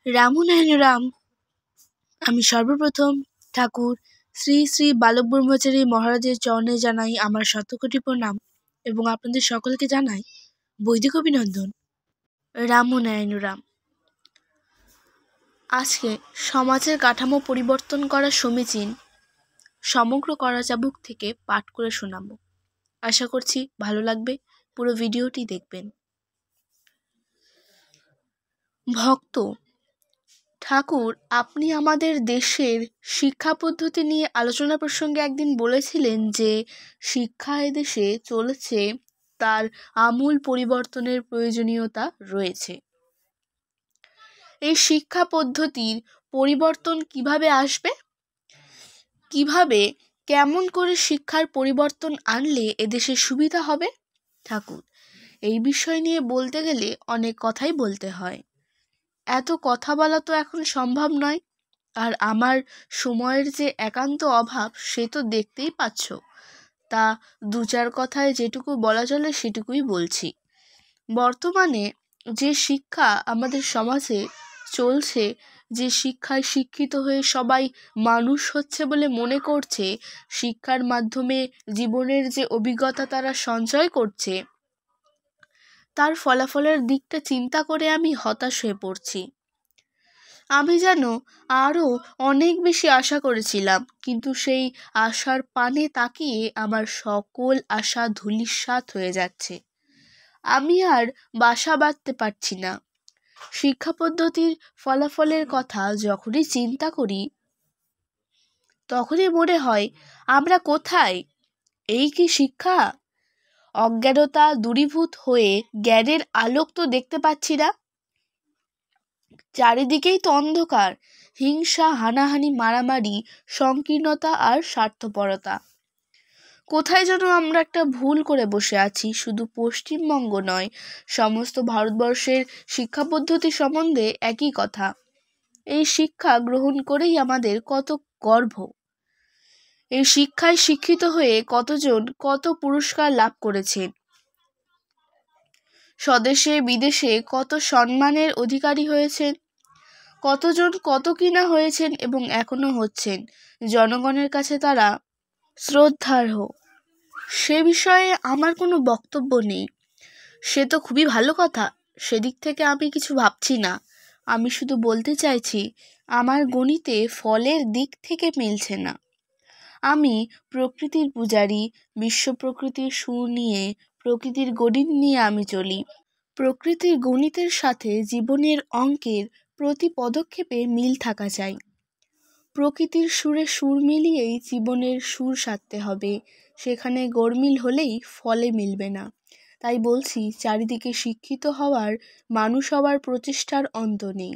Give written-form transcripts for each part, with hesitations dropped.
রামনারায়ণ রাম। আমি সর্বপ্রথম ঠাকুর শ্রী শ্রী বালক ব্রহ্মচারী মহারাজের চরণে জানাই আমার শতকোটি প্রণাম এবং আপনাদের সকলকে জানাই বৈদিক অভিনন্দন। রামনারায়ণ রাম। আজকে সমাজের কাঠামো পরিবর্তন করা সমীচীন সমগ্র করাচা বুক থেকে পাঠ করে শোনাবো। আশা করছি ভালো লাগবে, পুরো ভিডিওটি দেখবেন। ভক্ত ঠাকুর, আপনি আমাদের দেশের শিক্ষা পদ্ধতি নিয়ে আলোচনা প্রসঙ্গে একদিন বলেছিলেন যে শিক্ষা এদেশে চলেছে, তার আমূল পরিবর্তনের প্রয়োজনীয়তা রয়েছে। এই শিক্ষা পদ্ধতির পরিবর্তন কিভাবে আসবে, কিভাবে কেমন করে শিক্ষার পরিবর্তন আনলে এদেশে সুবিধা হবে? ঠাকুর, এই বিষয় নিয়ে বলতে গেলে অনেক কথাই বলতে হয়। এত কথা বলা তো এখন সম্ভব নয়, আর আমার সময়ের যে একান্ত অভাব সে তো দেখতেই পাচ্ছ। তা দু চার কথায় যেটুকু বলা চলে সেটুকুই বলছি। বর্তমানে যে শিক্ষা আমাদের সমাজে চলছে, যে শিক্ষায় শিক্ষিত হয়ে সবাই মানুষ হচ্ছে বলে মনে করছে, শিক্ষার মাধ্যমে জীবনের যে অভিজ্ঞতা তারা সঞ্চয় করছে, তার ফলাফলের দিকটা চিন্তা করে আমি হতাশ হয়ে পড়ছি। আমি যেন আরও অনেক বেশি আশা করেছিলাম, কিন্তু সেই আশার পানে তাকিয়ে আমার সকল আশা ধূলিসাৎ হয়ে যাচ্ছে। আমি আর বাসা বাঁধতে পারছি না। শিক্ষা পদ্ধতির ফলাফলের কথা যখনই চিন্তা করি তখনই মনে হয়, আমরা কোথায়? এই কি শিক্ষা? অজ্ঞানতা দূরীভূত হয়ে জ্ঞানের আলোক তো দেখতে পাচ্ছি না। চারিদিকেই তো অন্ধকার, হিংসা, হানাহানি, মারামারি, সংকীর্ণতা আর স্বার্থপরতা। কোথায় যেন আমরা একটা ভুল করে বসে আছি। শুধু পশ্চিমবঙ্গ নয়, সমস্ত ভারতবর্ষের শিক্ষা পদ্ধতি সম্বন্ধে একই কথা। এই শিক্ষা গ্রহণ করেই আমাদের কত গর্ব। এই শিক্ষায় শিক্ষিত হয়ে কতজন কত পুরস্কার লাভ করেছেন, স্বদেশে বিদেশে কত সম্মানের অধিকারী হয়েছেন, কতজন কত কিনা হয়েছেন এবং এখনো হচ্ছেন। জনগণের কাছে তারা শ্রদ্ধার্হ। সে বিষয়ে আমার কোনো বক্তব্য নেই। সে তো খুবই ভালো কথা, সেদিক থেকে আমি কিছু ভাবছি না। আমি শুধু বলতে চাইছি, আমার গণিতে ফলের দিক থেকে মিলছে না। আমি প্রকৃতির পূজারী, বিশ্ব প্রকৃতির সুর নিয়ে, প্রকৃতির গণিত নিয়ে আমি চলি। প্রকৃতির গণিতের সাথে জীবনের অঙ্কের প্রতি পদক্ষেপে মিল থাকা চাই। প্রকৃতির সুরে সুর মিলিয়েই জীবনের সুর সাধতে হবে। সেখানে গরমিল হলেই ফলে মিলবে না। তাই বলছি, চারিদিকে শিক্ষিত হওয়ার, মানুষ হওয়ার প্রচেষ্টার অন্ত নেই।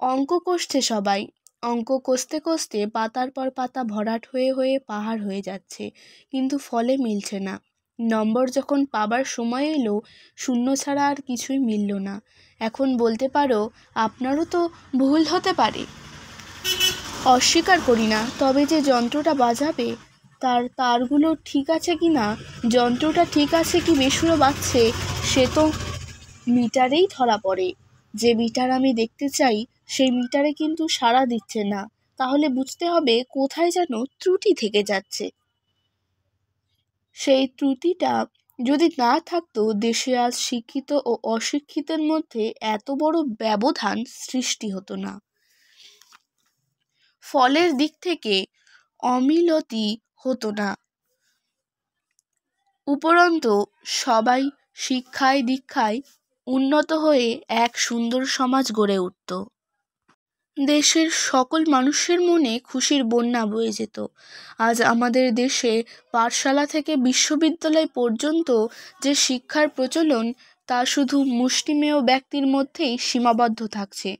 অঙ্ক কষছে সবাই, অঙ্ক কষতে কষতে পাতার পর পাতা ভরাট হয়ে হয়ে পাহাড় হয়ে যাচ্ছে, কিন্তু ফলে মিলছে না। নম্বর যখন পাবার সময় এলো, শূন্য ছাড়া আর কিছুই মিলল না। এখন বলতে পারো, আপনারও তো ভুল হতে পারে, অস্বীকার করি না। তবে যে যন্ত্রটা বাজাবে তার তারগুলো ঠিক আছে কি না, যন্ত্রটা ঠিক আছে কি বেসুরো বাজছে, সে তো মিটারেই ধরা পড়ে। যে মিটার আমি দেখতে চাই সেই মিটারে কিন্তু সাড়া দিচ্ছে না। তাহলে বুঝতে হবে কোথায় যেন ত্রুটি থেকে যাচ্ছে। সেই ত্রুটিটা যদি না থাকতো, দেশে আজ শিক্ষিত ও অশিক্ষিতের মধ্যে এত বড় ব্যবধান সৃষ্টি হতো না। ফলের দিক থেকে অমিলতি হতো না। উপরন্তু সবাই শিক্ষায় দীক্ষায় উন্নত হয়ে এক সুন্দর সমাজ গড়ে উঠত। দেশের সকল মানুষের মনে খুশির বন্যা বয়ে যেত। আজ আমাদের দেশে পাঠশালা থেকে বিশ্ববিদ্যালয় পর্যন্ত যে শিক্ষার প্রচলন, তা শুধু মুষ্টিমেয় ব্যক্তির মধ্যেই সীমাবদ্ধ থাকছে।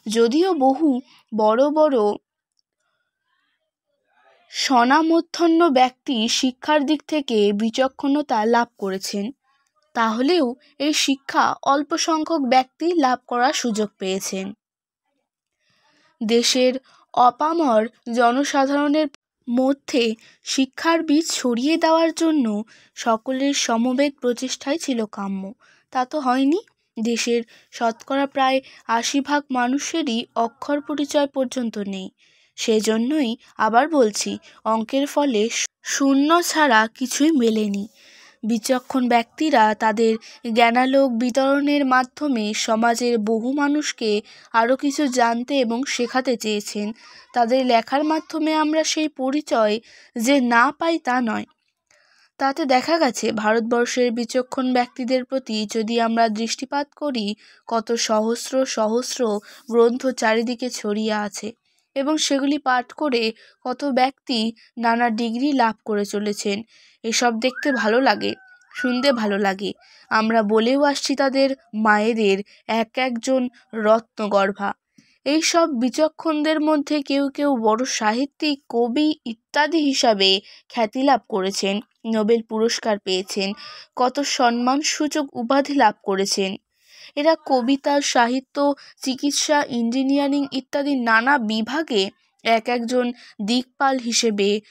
যদিও বহু বড় বড় স্বনামধন্য ব্যক্তি শিক্ষার দিক থেকে বিচক্ষণতা লাভ করেছেন, তাহলেও এই শিক্ষা অল্প সংখ্যক ব্যক্তি লাভ করার সুযোগ পেয়েছেন। দেশের অপামর জনসাধারণের মধ্যে শিক্ষার বীজ ছড়িয়ে দেওয়ার জন্য সকলের সমবেত প্রচেষ্টাই ছিল কাম্য। তা তো হয়নি। দেশের শতকরা প্রায় ৮০% মানুষেরই অক্ষর পরিচয় পর্যন্ত নেই। সেজন্যই আবার বলছি, অঙ্কের ফলে শূন্য ছাড়া কিছুই মেলেনি। বিচক্ষণ ব্যক্তিরা তাদের জ্ঞানালোক বিতরণের মাধ্যমে সমাজের বহু মানুষকে আরও কিছু জানতে এবং শেখাতে চেয়েছেন। তাদের লেখার মাধ্যমে আমরা সেই পরিচয় যে না পাই তা নয়। তাতে দেখা গেছে ভারতবর্ষের বিচক্ষণ ব্যক্তিদের প্রতি যদি আমরা দৃষ্টিপাত করি, কত সহস্র সহস্র গ্রন্থ চারিদিকে ছড়িয়ে আছে এবং সেগুলি পাঠ করে কত ব্যক্তি নানা ডিগ্রি লাভ করে চলেছেন। এসব দেখতে ভালো লাগে, শুনতে ভালো লাগে। আমরা বলেও আসছি তাদের মায়েদের এক একজন রত্নগর্ভা। এই সব বিচক্ষণদের মধ্যে কেউ কেউ বড় সাহিত্যিক, কবি ইত্যাদি হিসাবে খ্যাতি লাভ করেছেন, নোবেল পুরস্কার পেয়েছেন, কত সম্মানসূচক উপাধি লাভ করেছেন। এরা কবিতা, সাহিত্য, চিকিৎসা, ইঞ্জিনিয়ারিং ইত্যাদি নানা বিভাগে এক একজন দিকপাল হিসেবে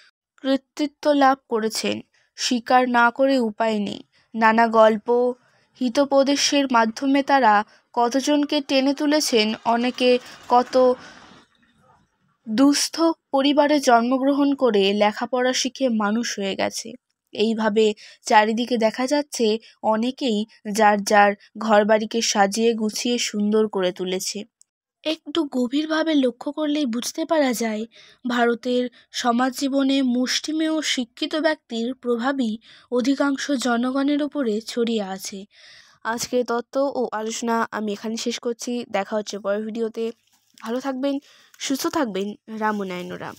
কৃতিত্ব লাভ করেছেন। স্বীকার না করে উপায় নেই। নানা গল্প, হিতোপদেশের মাধ্যমে তারা কতজনকে টেনে তুলেছেন। অনেকে কত দুস্থ পরিবারে জন্মগ্রহণ করে লেখাপড়া শিখে মানুষ হয়ে গেছে। এইভাবে চারিদিকে দেখা যাচ্ছে অনেকেই যার যার ঘরবাড়িকে সাজিয়ে গুছিয়ে সুন্দর করে তুলেছে। একটু গভীরভাবে লক্ষ্য করলেই বুঝতে পারা যায় ভারতের সমাজ জীবনে মুষ্টিমেয় শিক্ষিত ব্যক্তির প্রভাবই অধিকাংশ জনগণের উপরে ছড়িয়ে আছে। আজকের তথ্য ও আলোচনা আমি এখানে শেষ করছি। দেখা হচ্ছে পরের ভিডিওতে। ভালো থাকবেন, সুস্থ থাকবেন। রাম ও নারায়ণ রাম।